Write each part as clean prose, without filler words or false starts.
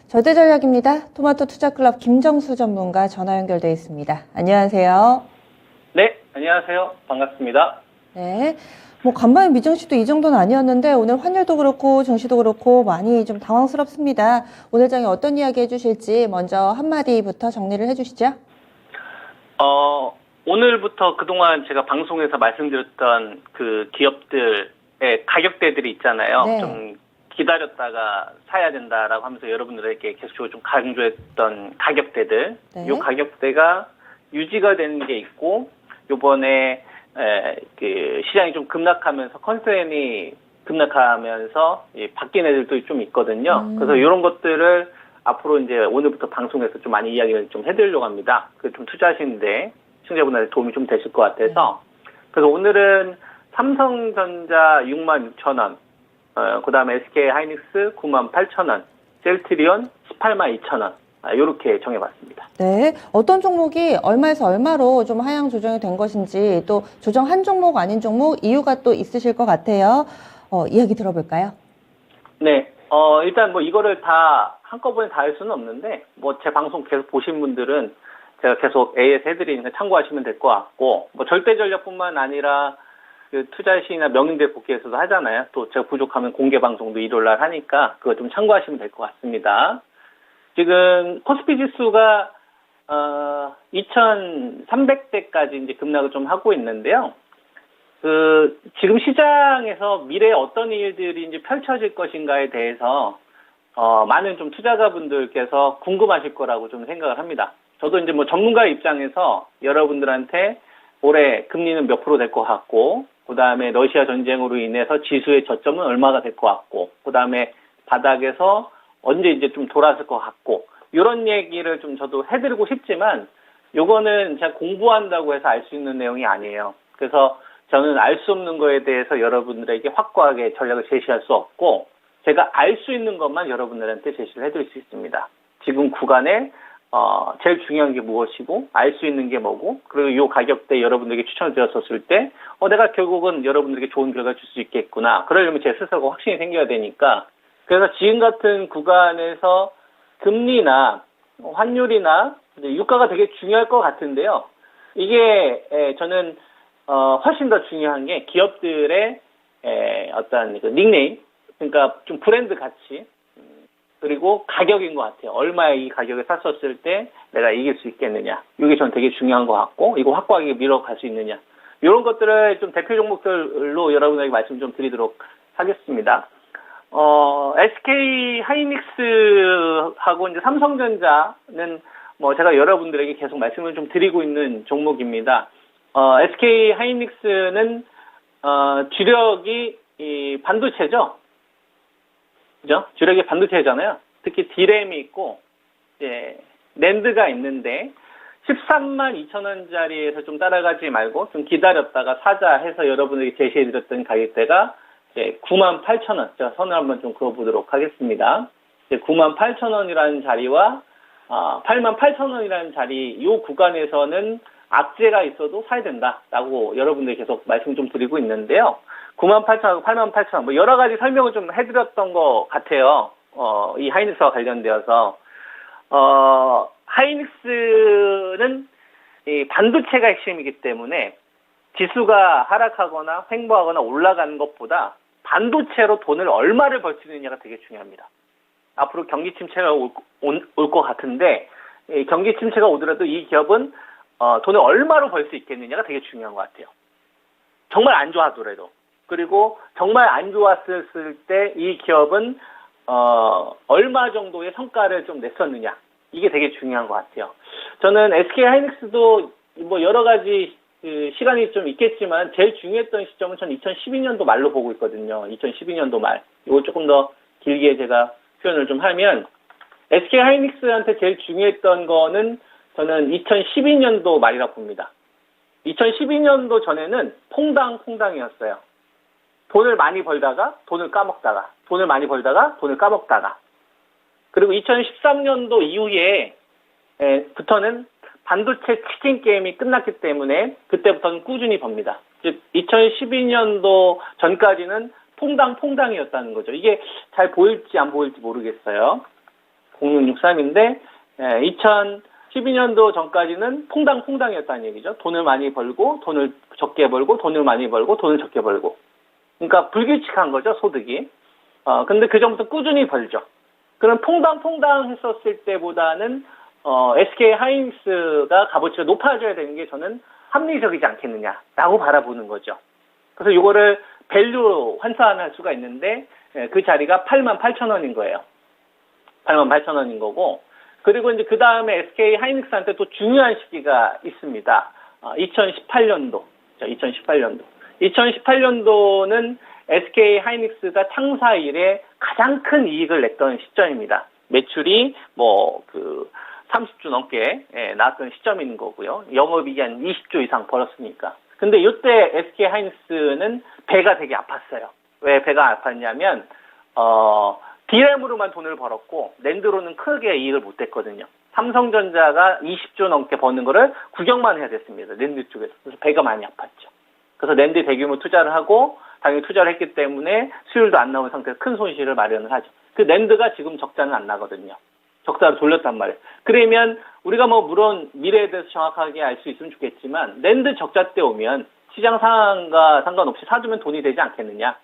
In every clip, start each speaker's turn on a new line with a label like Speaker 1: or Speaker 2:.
Speaker 1: 절대전략입니다. 토마토 투자클럽 김정수 전문가 전화 연결돼 있습니다. 안녕하세요.
Speaker 2: 네, 안녕하세요. 반갑습니다.
Speaker 1: 네. 간밤에 미증시도 이 정도는 아니었는데 오늘 환율도 그렇고 증시도 그렇고 많이 좀 당황스럽습니다. 오늘 장에 어떤 이야기 해주실지 먼저 한마디부터 정리를 해주시죠.
Speaker 2: 오늘부터 그동안 제가 방송에서 말씀드렸던 그 기업들의 가격대들이 있잖아요.
Speaker 1: 네.
Speaker 2: 좀 기다렸다가 사야 된다라고 하면서 여러분들에게 계속적으로 좀 강조했던 가격대들.
Speaker 1: 네.
Speaker 2: 요 가격대가 유지가 되는 게 있고, 요번에 그 시장이 좀 급락하면서 컨센이 급락하면서 바뀐 애들도 좀 있거든요. 그래서 이런 것들을 앞으로 이제 오늘부터 방송에서 좀 많이 이야기를 좀 해드리려고 합니다. 그 좀 투자하시는데 시청자분들한테 도움이 좀 되실 것 같아서. 그래서 오늘은 삼성전자 66,000원, 그 다음에 SK하이닉스 98,000원, 셀트리온 182,000원, 이렇게 정해봤습니다.
Speaker 1: 네. 어떤 종목이 얼마에서 얼마로 좀 하향 조정이 된 것인지 또 조정 한 종목 아닌 종목 이유가 또 있으실 것 같아요. 이야기 들어볼까요?
Speaker 2: 네. 일단 뭐 이거를 다 한꺼번에 다 할 수는 없는데, 뭐 제 방송 계속 보신 분들은 제가 계속 AS 해드리니까 참고하시면 될 것 같고, 뭐 절대 전략뿐만 아니라 그 투자시나 명인대 복귀에서도 하잖아요. 또 제가 부족하면 공개 방송도 일요일날 하니까 그거 좀 참고하시면 될 것 같습니다. 지금 코스피 지수가 2,300대까지 이제 급락을 좀 하고 있는데요. 그 지금 시장에서 미래에 어떤 일들이 이제 펼쳐질 것인가에 대해서 많은 좀 투자자분들께서 궁금하실 거라고 좀 생각을 합니다. 저도 이제 뭐 전문가의 입장에서 여러분들한테 올해 금리는 몇 프로 될 것 같고, 그 다음에 러시아 전쟁으로 인해서 지수의 저점은 얼마가 될 것 같고, 그 다음에 바닥에서 언제 이제 좀 돌아설 것 같고, 이런 얘기를 좀 저도 해드리고 싶지만, 요거는 제가 공부한다고 해서 알 수 있는 내용이 아니에요. 그래서 저는 알 수 없는 거에 대해서 여러분들에게 확고하게 전략을 제시할 수 없고, 제가 알 수 있는 것만 여러분들한테 제시를 해드릴 수 있습니다. 지금 구간에 제일 중요한 게 무엇이고, 알 수 있는 게 뭐고, 그리고 이 가격대 여러분들에게 추천을 드렸었을 때, 내가 결국은 여러분들에게 좋은 결과를 줄 수 있겠구나. 그러려면 제 스스로가 확신이 생겨야 되니까, 그래서 지금 같은 구간에서 금리나 환율이나 유가가 되게 중요할 것 같은데요. 이게 저는 훨씬 더 중요한 게 기업들의 어떤 그 닉네임, 그러니까 좀 브랜드 가치, 그리고 가격인 것 같아요. 얼마에 이 가격에 샀었을 때 내가 이길 수 있겠느냐. 이게 저는 되게 중요한 것 같고, 이거 확고하게 밀어갈 수 있느냐. 이런 것들을 좀 대표 종목들로 여러분에게 말씀 좀 드리도록 하겠습니다. SK 하이닉스하고 이제 삼성전자는 뭐 제가 여러분들에게 계속 말씀을 좀 드리고 있는 종목입니다. SK 하이닉스는 주력이 이 반도체죠. 그죠? 주력이 반도체잖아요. 특히 D램이 있고, 낸드가 있는데, 132,000원짜리에서 좀 따라가지 말고, 좀 기다렸다가 사자 해서 여러분에게 제시해드렸던 가격대가, 98,000원. 제가 선을 한번 좀 그어보도록 하겠습니다. 98,000원이라는 자리와, 88,000원이라는 자리, 이 구간에서는 악재가 있어도 사야 된다라고 여러분들이 계속 말씀 좀 드리고 있는데요. 98,000원하고 88,000원, 뭐 여러 가지 설명을 좀 해드렸던 것 같아요. 이 하이닉스와 관련되어서. 하이닉스는 이 반도체가 핵심이기 때문에 지수가 하락하거나 횡보하거나 올라가는 것보다 반도체로 돈을 얼마를 벌 수 있느냐가 되게 중요합니다. 앞으로 경기 침체가 올 것 같은데, 경기 침체가 오더라도 이 기업은 돈을 얼마로 벌 수 있겠느냐가 되게 중요한 것 같아요. 정말 안 좋아하더라도. 그리고 정말 안 좋았을 때 이 기업은 얼마 정도의 성과를 좀 냈었느냐. 이게 되게 중요한 것 같아요. 저는 SK 하이닉스도 뭐 여러 가지 그 시간이 좀 있겠지만 제일 중요했던 시점은 전 2012년도 말로 보고 있거든요. 2012년도 말. 이거 조금 더 길게 제가 표현을 좀 하면 SK 하이닉스한테 제일 중요했던 거는 저는 2012년도 말이라고 봅니다. 2012년도 전에는 퐁당퐁당이었어요. 돈을 많이 벌다가 돈을 까먹다가, 돈을 많이 벌다가 돈을 까먹다가. 그리고 2013년도 이후에 부터는 반도체 치킨 게임이 끝났기 때문에 그때부터는 꾸준히 법니다. 즉 2012년도 전까지는 퐁당퐁당이었다는 거죠. 이게 잘 보일지 안 보일지 모르겠어요. 0663인데 2012년도 전까지는 퐁당퐁당이었다는 얘기죠. 돈을 많이 벌고 돈을 적게 벌고 돈을 많이 벌고 돈을 적게 벌고. 그러니까 불규칙한 거죠, 소득이. 근데 그 전부터 꾸준히 벌죠. 그럼 퐁당퐁당 했었을 때보다는 SK 하이닉스가 값어치가 높아져야 되는 게 저는 합리적이지 않겠느냐라고 바라보는 거죠. 그래서 이거를 밸류 환산할 수가 있는데 그 자리가 88,000원인 거예요. 88,000원인 거고. 그리고 이제 그 다음에 SK 하이닉스한테 또 중요한 시기가 있습니다. 2018년도. 2018년도는 SK 하이닉스가 창사 이래 가장 큰 이익을 냈던 시점입니다. 매출이 30조 넘게 나왔던 시점인 거고요. 영업이익이 한 20조 이상 벌었으니까. 근데 이때 SK 하이닉스는 배가 되게 아팠어요. 왜 배가 아팠냐면 D램으로만 돈을 벌었고 낸드로는 크게 이익을 못 냈거든요. 삼성전자가 20조 넘게 버는 거를 구경만 해야 됐습니다. 낸드 쪽에서. 그래서 배가 많이 아팠죠. 그래서 낸드 대규모 투자를 하고 당연히 투자를 했기 때문에 수율도 안 나온 상태에서 큰 손실을 마련을 하죠. 그 낸드가 지금 적자는 안 나거든요. 적자로 돌렸단 말이에요. 그러면 우리가 물론 미래에 대해서 정확하게 알 수 있으면 좋겠지만 낸드 적자 때 오면 시장 상황과 상관없이 사두면 돈이 되지 않겠느냐.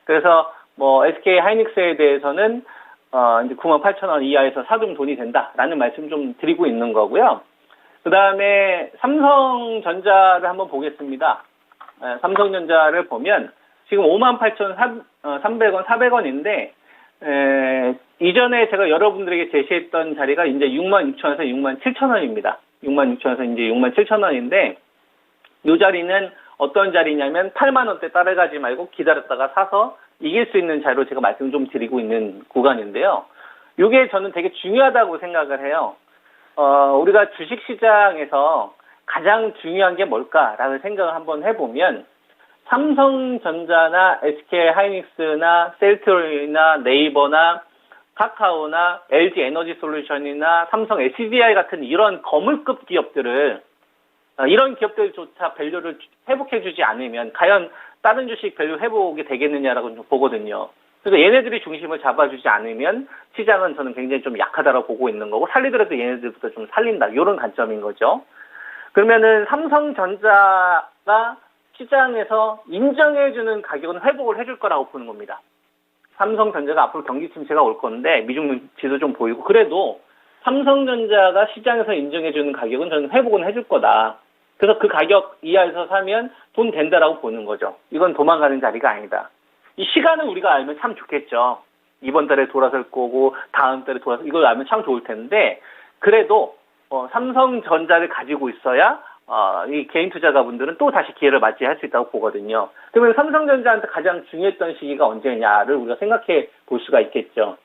Speaker 2: 그래서 SK 하이닉스에 대해서는 이제 98,000원 이하에서 사두면 돈이 된다라는 말씀 좀 드리고 있는 거고요. 그 다음에 삼성전자를 한번 보겠습니다. 삼성전자를 보면 지금 58,300원, 400원인데 이전에 제가 여러분들에게 제시했던 자리가 이제 66,000원에서 67,000원입니다. 66,000원에서 이제 67,000원인데 이 자리는 어떤 자리냐면 8만 원대 따라가지 말고 기다렸다가 사서 이길 수 있는 자리로 제가 말씀 좀 드리고 있는 구간인데요. 이게 저는 되게 중요하다고 생각을 해요. 우리가 주식시장에서 가장 중요한 게 뭘까라는 생각을 한번 해보면 삼성전자나 SK 하이닉스나 셀트리온이나 네이버나 카카오나 LG 에너지 솔루션이나 삼성 SDI 같은 이런 거물급 기업들을 이런 기업들조차 밸류를 회복해주지 않으면 과연 다른 주식 밸류 회복이 되겠느냐라고 좀 보거든요. 그래서 얘네들이 중심을 잡아주지 않으면 시장은 저는 굉장히 좀 약하다라고 보고 있는 거고 살리더라도 얘네들부터 좀 살린다 이런 관점인 거죠. 그러면은 삼성전자가 시장에서 인정해주는 가격은 회복을 해줄 거라고 보는 겁니다. 삼성전자가 앞으로 경기 침체가 올 건데 미중 눈치도 좀 보이고 그래도 삼성전자가 시장에서 인정해주는 가격은 저는 회복은 해줄 거다. 그래서 그 가격 이하에서 사면 돈 된다라고 보는 거죠. 이건 도망가는 자리가 아니다. 이 시간을 우리가 알면 참 좋겠죠. 이번 달에 돌아설 거고 다음 달에 돌아설 이걸 알면 참 좋을 텐데 그래도 삼성전자를 가지고 있어야 이 개인 투자가분들은 또 다시 기회를 맞이할 수 있다고 보거든요. 그러면 삼성전자한테 가장 중요했던 시기가 언제냐를 우리가 생각해 볼 수가 있겠죠.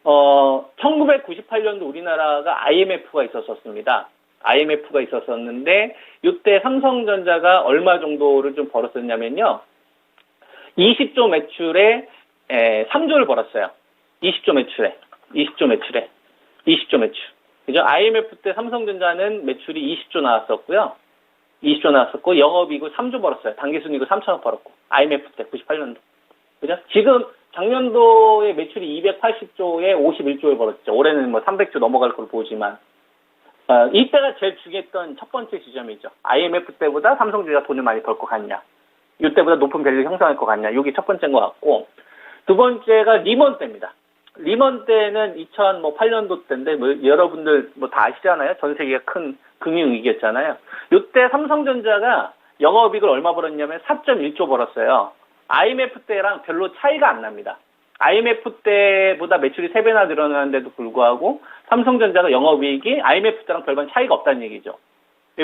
Speaker 2: 1998년도 우리나라가 IMF가 있었습니다. IMF가 있었는데 이때 삼성전자가 얼마 정도를 좀 벌었었냐면요. 20조 매출에 3조를 벌었어요. 20조 매출. 그죠? IMF 때 삼성전자는 매출이 20조 나왔었고요. 20조 나왔었고 영업이익을 3조 벌었어요. 당기순이익을 3천억 벌었고 IMF 때 98년도. 그죠? 지금 작년도에 매출이 280조에 51조를 벌었죠. 올해는 300조 넘어갈 걸 보지만 이때가 제일 중요했던 첫 번째 지점이죠. IMF 때보다 삼성전자가 돈을 많이 벌 것 같냐. 이때보다 높은 밸류 형성할 것 같냐. 이게 첫 번째인 것 같고 두 번째가 리먼 때입니다. 리먼 때는 2008년도 때인데 여러분들 다 아시잖아요. 전 세계가 큰 금융위기였잖아요. 이때 삼성전자가 영업이익을 얼마 벌었냐면 4.1조 벌었어요. IMF 때랑 별로 차이가 안 납니다. IMF 때보다 매출이 3배나 늘어나는데도 불구하고 삼성전자가 영업이익이 IMF 때랑 별반 차이가 없다는 얘기죠.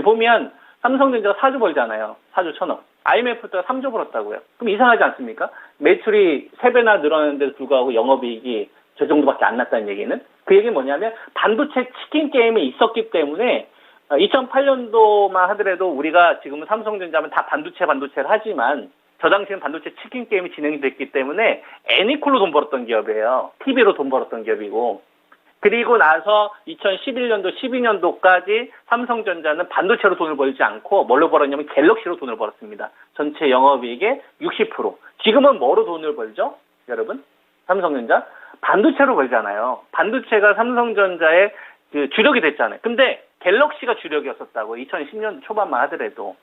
Speaker 2: 보면 삼성전자가 4조 벌잖아요. 4조 1,000억. IMF 때가 3조 벌었다고요. 그럼 이상하지 않습니까? 매출이 3배나 늘어나는데도 불구하고 영업이익이 저 정도밖에 안 났다는 얘기는? 그 얘기는 뭐냐면 반도체 치킨 게임이 있었기 때문에 2008년도만 하더라도 우리가 지금은 삼성전자면 다 반도체를 하지만 저 당시에는 반도체 치킨 게임이 진행이 됐기 때문에 애니콜로 돈 벌었던 기업이에요. TV로 돈 벌었던 기업이고. 그리고 나서 2011년도, 12년도까지 삼성전자는 반도체로 돈을 벌지 않고 뭘로 벌었냐면 갤럭시로 돈을 벌었습니다. 전체 영업이익의 60%. 지금은 뭐로 돈을 벌죠? 여러분? 삼성전자? 반도체로 벌잖아요. 반도체가 삼성전자의 그 주력이 됐잖아요. 근데 갤럭시가 주력이었었다고 2010년 초반만 하더라도.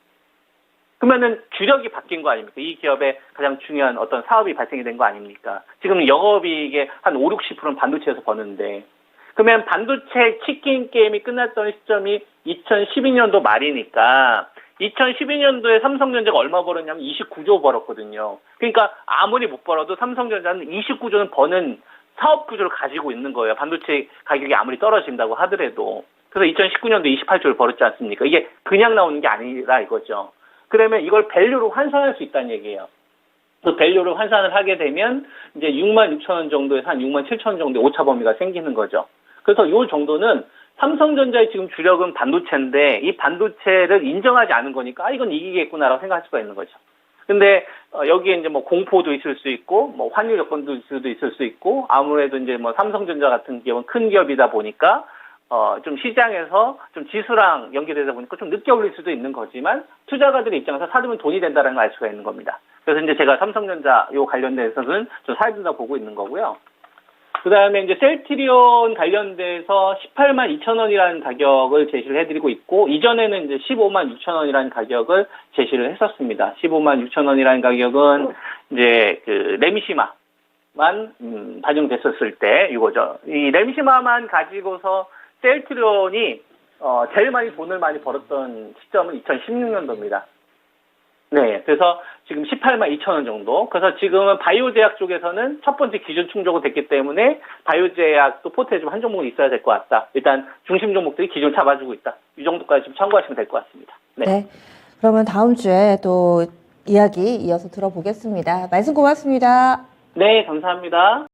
Speaker 2: 그러면은 주력이 바뀐 거 아닙니까? 이 기업의 가장 중요한 어떤 사업이 발생이 된 거 아닙니까? 지금 영업이익의 한 5, 60%는 반도체에서 버는데. 그러면 반도체 치킨 게임이 끝났던 시점이 2012년도 말이니까 2012년도에 삼성전자가 얼마 벌었냐면 29조 벌었거든요. 그러니까 아무리 못 벌어도 삼성전자는 29조는 버는 사업 구조를 가지고 있는 거예요. 반도체 가격이 아무리 떨어진다고 하더라도. 그래서 2019년도 28조를 벌었지 않습니까? 이게 그냥 나오는 게 아니라 이거죠. 그러면 이걸 밸류로 환산할 수 있다는 얘기예요. 그 밸류를 환산을 하게 되면 이제 6만 6천 원 정도에서 한 6만 7천 원 정도의 오차 범위가 생기는 거죠. 그래서 이 정도는 삼성전자의 지금 주력은 반도체인데 이 반도체를 인정하지 않은 거니까 이건 이기겠구나라고 생각할 수가 있는 거죠. 근데 여기에 이제 뭐 공포도 있을 수 있고 뭐 환율 여건도 있을 수 있고 아무래도 이제 뭐 삼성전자 같은 기업은 큰 기업이다 보니까 좀 시장에서 좀 지수랑 연계되다 보니까 좀 늦게 올릴 수도 있는 거지만 투자가들의 입장에서 사두면 돈이 된다는 걸 알 수가 있는 겁니다. 그래서 이제 제가 삼성전자 요 관련돼서는 좀 사야 된다 보고 있는 거고요. 그 다음에 이제 셀트리온 관련돼서 18만 2천 원이라는 가격을 제시를 해드리고 있고, 이전에는 이제 15만 6천 원이라는 가격을 제시를 했었습니다. 15만 6천 원이라는 가격은 이제 그 레미시마만 반영됐었을 때 이거죠. 이 레미시마만 가지고서 셀트리온이 제일 많이 돈을 많이 벌었던 시점은 2016년도입니다. 네, 그래서 지금 18만 2천 원 정도. 그래서 지금은 바이오제약 쪽에서는 첫 번째 기준 충족은 됐기 때문에 바이오제약도 포트에 좀 한 종목이 있어야 될 것 같다. 일단 중심 종목들이 기준 잡아주고 있다. 이 정도까지 좀 참고하시면 될 것 같습니다. 네.
Speaker 1: 네. 그러면 다음 주에 또 이야기 이어서 들어보겠습니다. 말씀 고맙습니다.
Speaker 2: 네, 감사합니다.